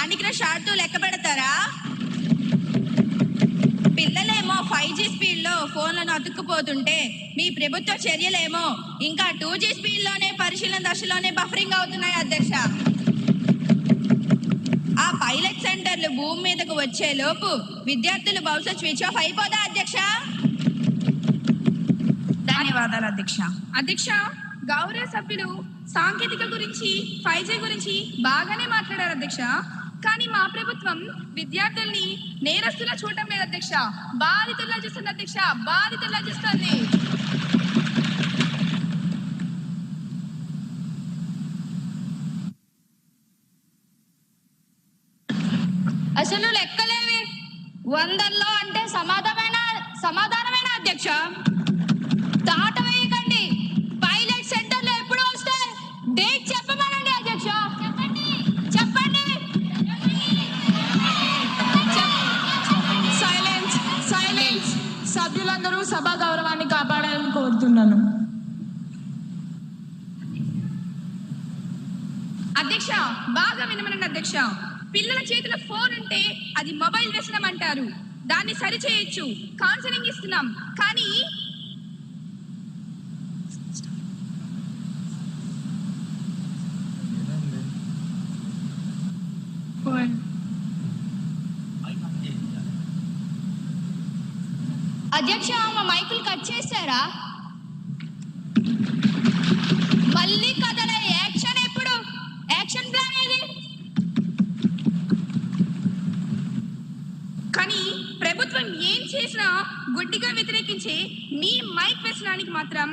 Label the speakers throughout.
Speaker 1: పనికిన short లెక్క పెడతారా? పిల్లలేమో 5G స్పీడ్లో ఫోన్లను అతుక్కుపోతుంటే మీ ప్రభుత్వ చర్యలేమో ఇంకా 2G స్పీడ్లోనే పరిశీలన దశలోనే బఫరింగ్ అవుతున్నాయి అధ్యక్ష. ఆ పైలట్ సెంటర్లు భూమి మీదకు వచ్చే లోపు విద్యార్థులు భవిష్యత్ స్విచ్ ఆఫ్ అయిపోదా అధ్యక్ష?
Speaker 2: ధన్యవాదాలు అధ్యక్ష.
Speaker 3: అధ్యక్ష, గౌరవ సభ్యులు సాంకేతిక గురించి 5G గురించి బాగానే మాట్లాడారు అధ్యక్ష. కానీ మా ప్రభుత్వం విద్యార్థుల్ని నేరస్తులా చూడటం లేదు అధ్యక్ష, బాధితుల్లా చూస్తుంది అధ్యక్ష, బాధితుల్లా చూస్తుంది.
Speaker 1: అసలు లెక్కలేవి 100లో అంటే సమాధానమైన అధ్యక్ష. దాట వేయకండి. పైలట్ సెంటర్లో ఎప్పుడు వస్తాయి? డేట్ చెప్పమనండి అధ్యక్ష. చెప్పండి.
Speaker 2: సైలెన్స్. సభ్యులందరూ సభా గౌరవాన్ని కాపాడాలని కోరుతున్నాను.
Speaker 3: అధ్యక్ష, బాగా వినమనండి అధ్యక్ష. పిల్లల చేతిలో ఫోన్ ఉంటే అది మొబైల్ వ్యసనం అంటారు. దాన్ని సరిచేయొచ్చు, కౌన్సిలింగ్ ఇస్తున్నాం. కానీ
Speaker 1: అధ్యక్ష, మా మైకులు కట్ చేస్తారా? మళ్ళీ కథల యాక్షన్ ఎప్పుడు? యాక్షన్ ప్లాన్ ఏది?
Speaker 3: కానీ ప్రభుత్వం ఏం చేసినా గుడ్డిగా వ్యతిరేకించే మీ మైక్ వ్యసనానికి మాత్రం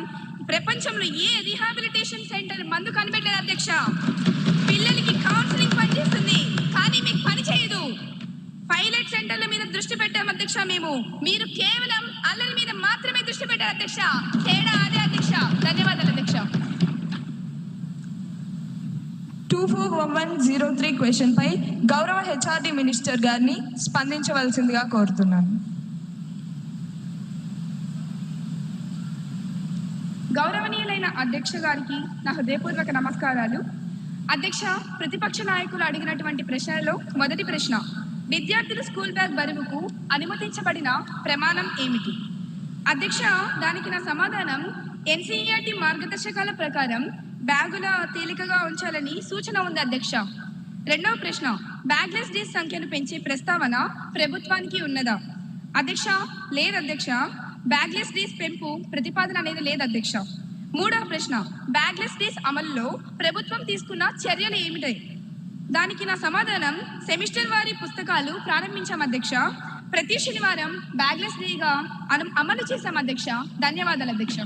Speaker 3: ప్రపంచంలో ఏ రీహాబిలిటేషన్ సెంటర్ మందు కనిపెట్టలేదు అధ్యక్ష. పిల్లలకి కౌన్సిలింగ్ పనిచేస్తుంది, కానీ మీకు పని చేయదు. పైలట్ సెంటర్ల మీద దృష్టి పెట్టాం అధ్యక్ష మేము. మీరు కేవలం అల్లరి మీద మాత్రమే దృష్టి పెట్టారు అధ్యక్ష. తేడా అదే అధ్యక్ష. ధన్యవాదాలు అధ్యక్ష.
Speaker 2: 241103 క్వశ్చన్ పై గౌరవ హెచ్ఆర్డి మినిస్టర్ గారిని స్పందించవలసిందిగా కోరుతున్నాను.
Speaker 3: గౌరవనీయులైన అధ్యక్ష గారికి నా హృదయపూర్వక నమస్కారాలు. అధ్యక్ష, ప్రతిపక్ష నాయకులు అడిగినటువంటి ప్రశ్నలో మొదటి ప్రశ్న, విద్యార్థుల స్కూల్ బ్యాగ్ బరువుకు అనుమతించబడిన ప్రమాణం ఏమిటి? అధ్యక్ష, దానికి నా సమాధానం NCERT మార్గదర్శకాల ప్రకారం బ్యాగుల తేలికగా ఉంచాలని సూచన ఉంది అధ్యక్ష. రెండవ ప్రశ్న, బ్యాగ్లెస్ డేస్ సంఖ్యను పెంచే ప్రస్తావన ప్రభుత్వానికి ఉన్నదా? అధ్యక్ష, లేదు అధ్యక్ష. బ్యాగ్లెస్ డేస్ పెంపు ప్రతిపాదన అనేది లేదు అధ్యక్ష. మూడవ ప్రశ్న, బ్యాగ్లెస్ డేస్ అమలులో ప్రభుత్వం తీసుకున్న చర్యలు ఏమిటి? దానికి నా సమాధానం సెమిస్టర్ వారి పుస్తకాలు ప్రారంభించాం అధ్యక్ష. ప్రతి శనివారం బ్యాగ్లెస్ డేగా అమలు చేశాం అధ్యక్ష. ధన్యవాదాలు అధ్యక్ష.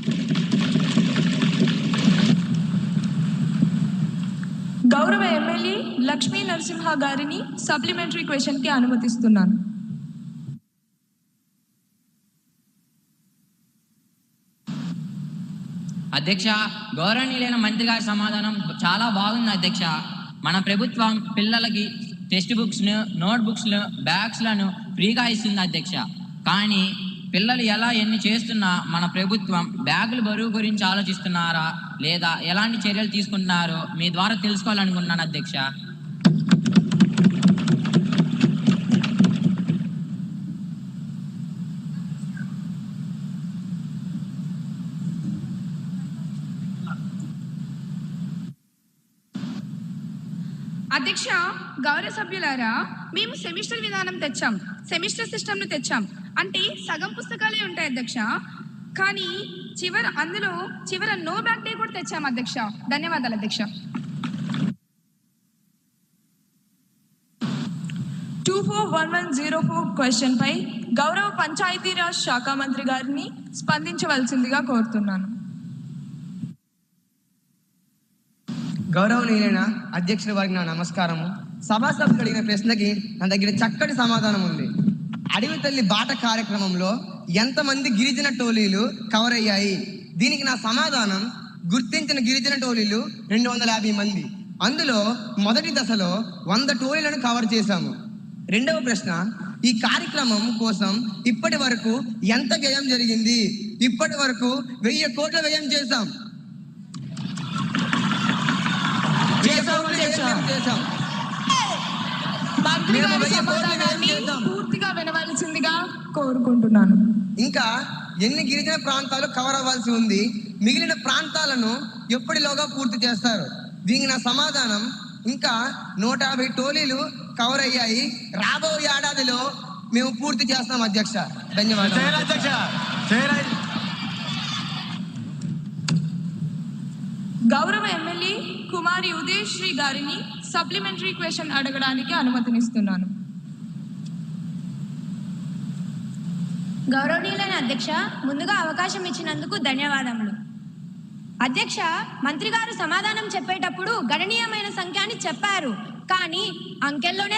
Speaker 2: గౌరవ ఎమ్మెల్యే లక్ష్మీ నరసింహ గారిని సప్లిమెంటరీ క్వశ్చన్ కి అనుమతిస్తున్నాను.
Speaker 4: అధ్యక్ష, గౌరవనీయులైన మంత్రి గారి సమాధానం చాలా బాగుంది అధ్యక్ష. మన ప్రభుత్వం పిల్లలకి టెక్స్ట్ బుక్స్ను, నోట్ బుక్స్ను, బ్యాగ్స్లను ఫ్రీగా ఇస్తుంది అధ్యక్ష. కానీ పిల్లలు ఎన్ని చేస్తున్నా మన ప్రభుత్వం బ్యాగుల బరువు గురించి ఆలోచిస్తున్నారా లేదా ఎలాంటి చర్యలు తీసుకుంటున్నారో మీ ద్వారా తెలుసుకోవాలనుకుంటున్నాను అధ్యక్ష.
Speaker 3: అధ్యక్ష, గౌరవ సభ్యులారా, మేము సెమిస్టర్ విధానం తెచ్చాం, సెమిస్టర్ సిస్టమ్ను తెచ్చాం. అంటే సగం పుస్తకాలే ఉంటాయి అధ్యక్ష. కానీ అందులో చివర నో బ్యాక్ డే కూడా తెచ్చాం అధ్యక్ష. ధన్యవాదాలు అధ్యక్ష.
Speaker 2: 241104 క్వశ్చన్ పై గౌరవ పంచాయతీరాజ్ శాఖ మంత్రి గారిని స్పందించవలసిందిగా కోరుతున్నాను.
Speaker 5: గౌరవనీయులైన అధ్యక్షుల వారికి నా నమస్కారము. సభా సభ్యులు అడిగిన ప్రశ్నకి నా దగ్గర చక్కటి సమాధానం ఉంది. అడవి తల్లి బాట కార్యక్రమంలో ఎంతమంది గిరిజన టోలీలు కవర్ అయ్యాయి? దీనికి నా సమాధానం, గుర్తించిన గిరిజన టోలీలు 250 మంది. అందులో మొదటి దశలో 100 టోలీలను కవర్ చేశాము. రెండవ ప్రశ్న, ఈ కార్యక్రమం కోసం ఇప్పటి వరకు ఎంత వ్యయం జరిగింది? ఇప్పటి వరకు 1000 కోట్ల వ్యయం చేశాం.
Speaker 2: మంత్రి
Speaker 5: మేము
Speaker 2: గారి
Speaker 5: 1000 కోట్లు వ్యయం
Speaker 2: సమాధానాన్ని
Speaker 5: చేద్దాం.
Speaker 2: పూర్తిగా వినవలసిందిగా కోరుకుంటున్నాను.
Speaker 5: ఇంకా ఎన్ని గిరిజన ప్రాంతాలు కవర్ అవ్వాల్సి ఉంది? మిగిలిన ప్రాంతాలను ఎప్పటిలోగా పూర్తి చేస్తారు? దీనికి నా సమాధానం ఇంకా 150 టోలీలు కవర్ అయ్యాయి. రాబో ఏడాదిలో మేము పూర్తి చేస్తాం అధ్యక్ష. ధన్యవాదాలు.
Speaker 2: గౌరవ ఎమ్మెల్యే కుమారి ఉదయశ్రీ గారిని సప్లిమెంటరీ క్వశ్చన్ అడగడానికి అనుమతినిస్తున్నాను.
Speaker 6: గౌరవనీయులైన అధ్యక్ష, ముందుగా అవకాశం ఇచ్చినందుకు ధన్యవాదములు. అధ్యక్ష, మంత్రి గారు సమాధానం చెప్పేటప్పుడు గణనీయమైన సంఖ్య అని చెప్పారు, కానీ అంకెల్లోనే